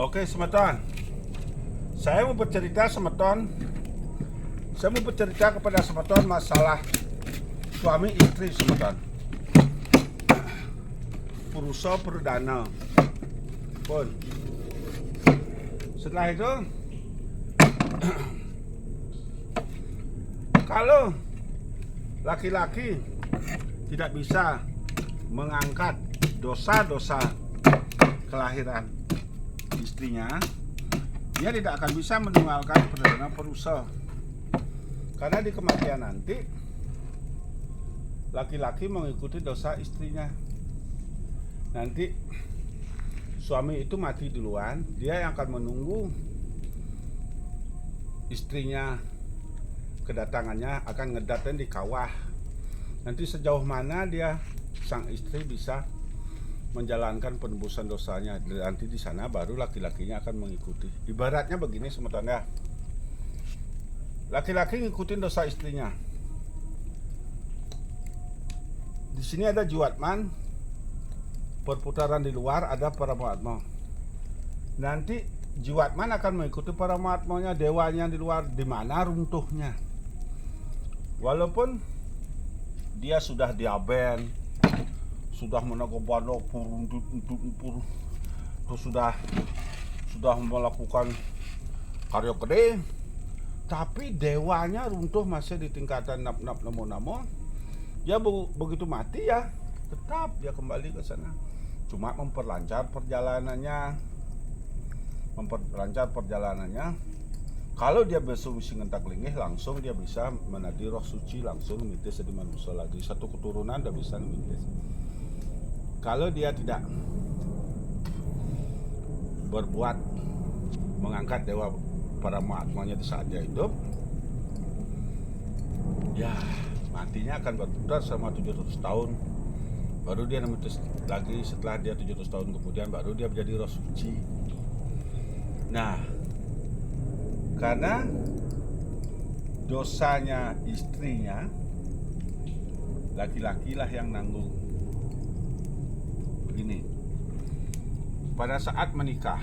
Oke, semeton. Saya mau bercerita semeton. Saya mau bercerita kepada semeton masalah suami istri semeton. Purusa perdana. Pun. Setelah itu, kalau laki-laki tidak bisa mengangkat dosa-dosa kelahiran istrinya, dia tidak akan bisa menunggalkan perdana purusa. Karena di kematian nanti laki-laki mengikuti dosa istrinya. Nanti suami itu mati duluan, dia yang akan menunggu istrinya kedatangannya, akan ngedaten di kawah. Nanti sejauh mana dia sang istri bisa menjalankan penebusan dosanya, nanti di sana baru laki-lakinya akan mengikuti. Ibaratnya begini semeton ya, laki-laki ngikutin dosa istrinya. Di sini ada jiwatman, perputaran di luar ada paramatma. Nanti jiwatman akan mengikuti paramatmanya, dewanya di luar, di mana runtuhnya. Walaupun dia sudah diaben, sudah menegobano terus sudah melakukan karya gede, tapi dewanya runtuh masih di tingkatan nap-nap namo-namo. Ya begitu mati ya tetap dia kembali ke sana, cuma memperlancar perjalanannya. Kalau dia besok mesti ngentak lingih, langsung dia bisa menadi roh suci, langsung mitis jadi manusia lagi. Satu keturunan udah bisa mitis. Kalau dia tidak berbuat mengangkat dewa para mahatmanya di saat dia hidup, ya matinya akan berputar selama 700 tahun. Baru dia mitis lagi, setelah dia 700 tahun kemudian baru dia menjadi roh suci. Nah, karena dosanya istrinya, laki-laki lah yang nanggung. Begini, pada saat menikah,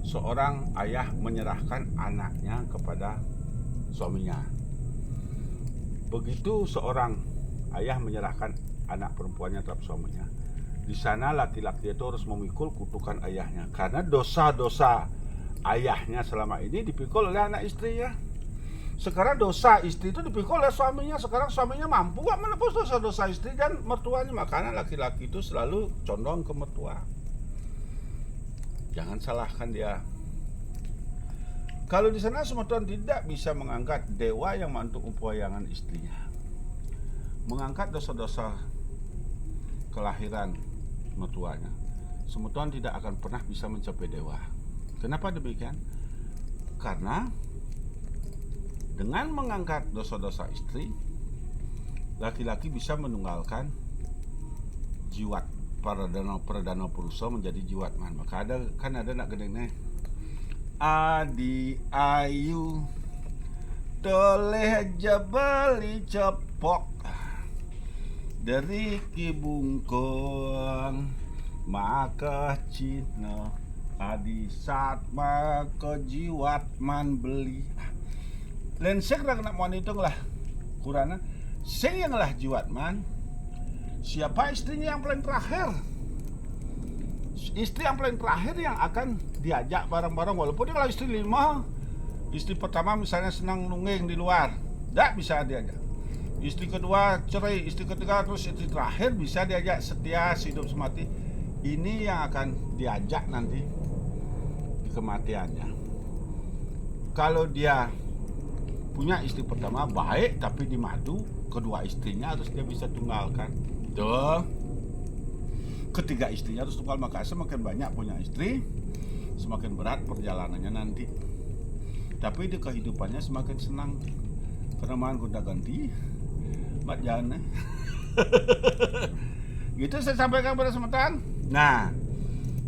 seorang ayah menyerahkan anaknya kepada suaminya. Begitu seorang ayah menyerahkan anak perempuannya terhadap suaminya, di sana laki-laki itu harus memikul kutukan ayahnya, karena dosa-dosa ayahnya selama ini dipikul oleh anak istrinya. Sekarang dosa istri itu dipikul oleh suaminya. Sekarang suaminya mampu gak menebus dosa-dosa istri dan mertuanya. Makanya laki-laki itu selalu condong ke mertua. Jangan salahkan dia. Kalau di sana semeton tidak bisa mengangkat dewa yang mantuk umpayangan istrinya, mengangkat dosa-dosa kelahiran mertuanya, semeton tidak akan pernah bisa mencapai dewa. Kenapa demikian? Karena dengan mengangkat dosa-dosa istri, laki-laki bisa menunggalkan jiwat perdana purusa menjadi jiwatman. Maka ada nak gedengnya, adi ayu toleh jabali cepok dari kibungkong maka cina adi satma kejiwatman beli. Lensek dah kena mohon hitung lah kurana sing yang lah jiwatman. Siapa istrinya yang paling terakhir? Istri yang paling terakhir yang akan diajak bareng-bareng. Walaupun dia kalau istri 5, istri pertama misalnya senang nungging di luar, tak bisa diajak. Istri kedua cerai, istri ketiga, terus istri terakhir bisa diajak setia hidup semati. Ini yang akan diajak nanti di kematiannya. Kalau dia punya istri pertama baik tapi di madu, kedua istrinya harus dia bisa tunggalkan. Tuh, ketiga istrinya harus tunggal. Maka semakin banyak punya istri, semakin berat perjalanannya nanti. Tapi di kehidupannya semakin senang. Karena mahan gonta ganti mat jana. Gitu saya sampaikan pada semeton. Nah,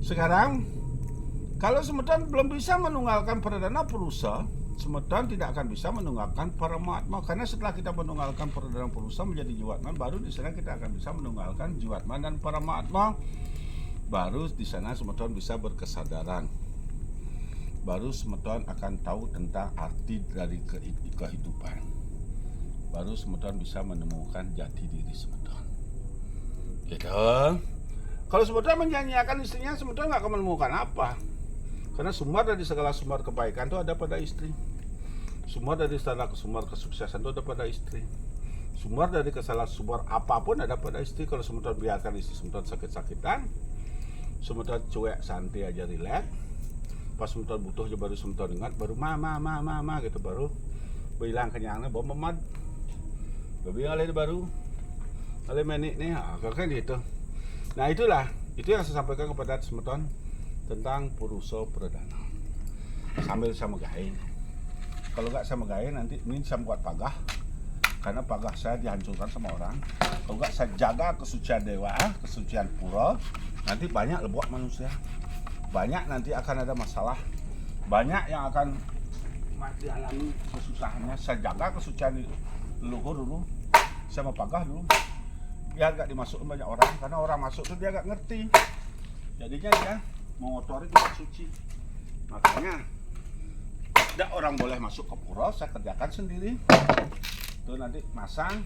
sekarang kalau semeton belum bisa menunggalkan perdana purusa, semeton tidak akan bisa menunggalkan paramatma. Karena setelah kita menunggalkan perdana purusa menjadi jiwatman, baru di sana kita akan bisa menunggalkan jiwatman dan paramatma. Baru di sana semeton bisa berkesadaran. Baru semeton akan tahu tentang arti dari kehidupan. Baru semeton bisa menemukan jati diri semeton. Gitu. Kalau semeton menyanyiakan istrinya, semeton nggak akan menemukan apa. Karena sumber dari segala sumber kebaikan itu ada pada istri. Sumber dari segala sumber kesuksesan itu ada pada istri. Sumber dari kesalahan sumber apapun ada pada istri. Kalau semeton biarkan istri semeton sakit-sakitan, semeton cuek santai aja, relax. Pas semeton butuh aja baru semeton ingat, baru mama gitu, baru bilang kenyangnya bawa memad. Babi alih baru alih menik nih, kan gitu. Nah itulah, itu yang saya sampaikan kepada semeton tentang Purusa Pradana. Sambil saya megahin. Kalau nggak saya megahin nanti ini saya buat pagah. Karena pagah saya dihancurkan sama orang. Kalau nggak saya jaga kesucian dewa, kesucian pura, nanti banyak lebok manusia. Banyak nanti akan ada masalah. Banyak yang akan dialami kesusahannya. Saya jaga kesucian leluhur dulu. Saya mau pagah dulu. Biar nggak dimasukin banyak orang. Karena orang masuk tuh dia nggak ngerti. Jadinya dia mengotori tempat suci. Makanya tidak orang boleh masuk ke pura. Saya kerjakan sendiri. Itu nanti masang,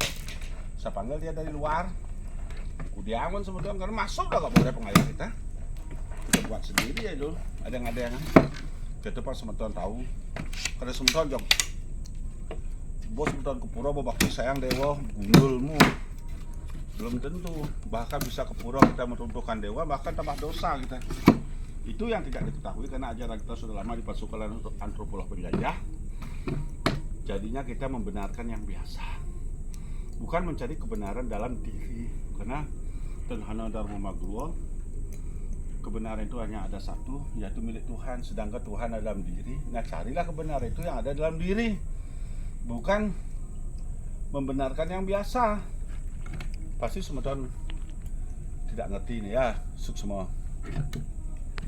saya panggil dia dari luar, kudiaman semuanya, karena masuk udah gak boleh pengayaan kita buat sendiri ya dulu, ada yang gitu Pak semeton tahu, karena semeton jong, bos semeton ke pura bakti sayang dewa, gundulmu, belum tentu, bahkan bisa ke pura kita meruntuhkan dewa, bahkan tambah dosa kita. Itu yang tidak diketahui karena ajaran kita sudah lama dipasukan untuk antropolog penjajah. Jadinya kita membenarkan yang biasa, bukan mencari kebenaran dalam diri. Karena Tanhana Dharma Magruo, kebenaran itu hanya ada satu, yaitu milik Tuhan. Sedangkan Tuhan ada dalam diri. Nah carilah kebenaran itu yang ada dalam diri, bukan membenarkan yang biasa. Pasti semeton tidak ngerti ini ya, suksma.